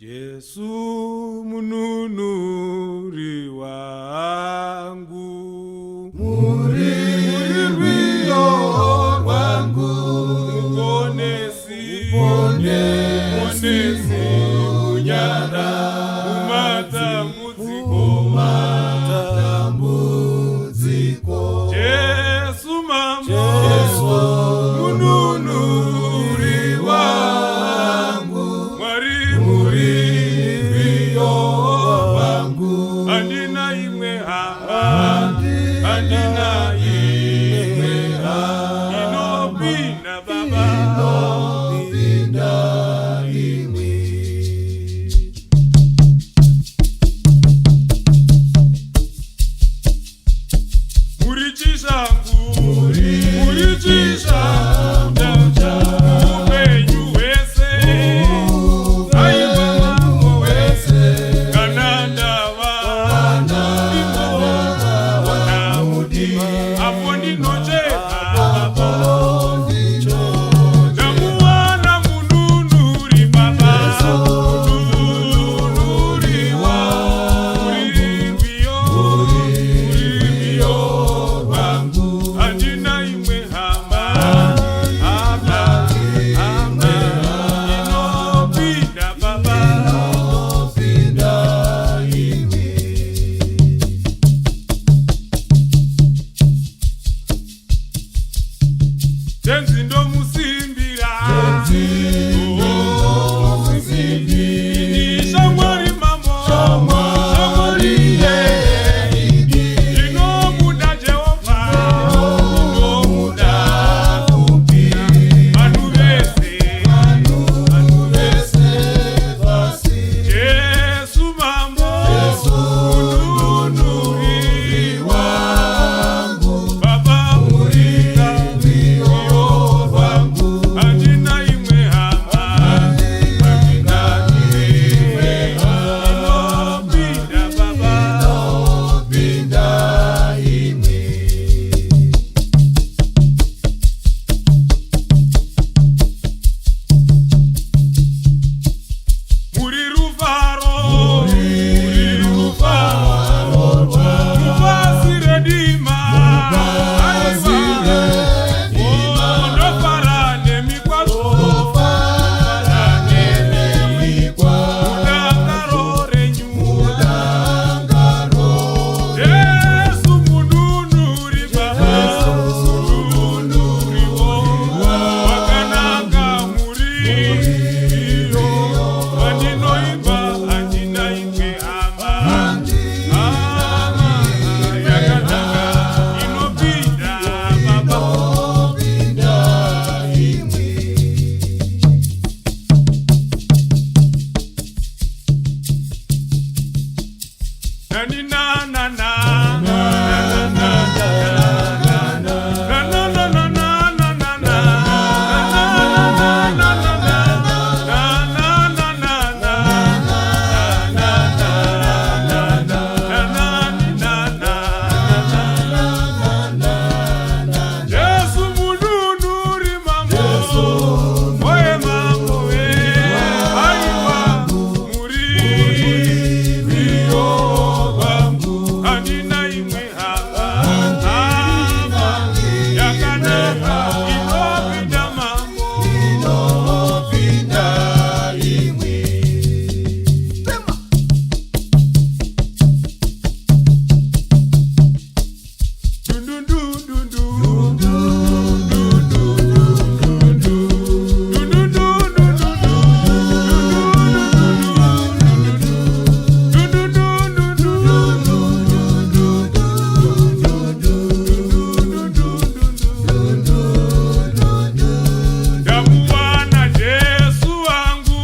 Yesu mununuri wangu, murirwio wangu, muponesi unyara, umatambudziko. Yesu mama, mununuri wangu, murirwio wangu, andina imwe hama, andina imwe hama, inopinda baba, inopinda imwe. Murichishangu, murichishangu, upenyu wese, aiwa wangu wese, kanandawa, apo ndinocheka, ndamuwana mununuri baba, mununuri wangu, murirwio wangu, andina imwe hama, inopinda baba, Inopinda imwe. tenzi ndomusimbira, shamwari mambo, inomuda Jehova, inomuda vanhu vese, Yesu mambo, mununuri wangu, baba murirwio wangu, andina imwe hama, inopinda baba, Inopinda imwe. muri ruvaro, mupasire dima, ndofara nemikwazo, mudangaro renyu, Yesu mununuri baba, mununuriwo, wakananga murirwio, wandinoimba handina imwe hama, yakananga inopinda baba. Inopinda imwe. Nani na na na Yesu mununuri mambo, oye mambo we, aiwa murirwio wangu, andina imwe hama, yakanaka inopinda mambo. Inopinda imwe. Ndamuwana Yesu wangu,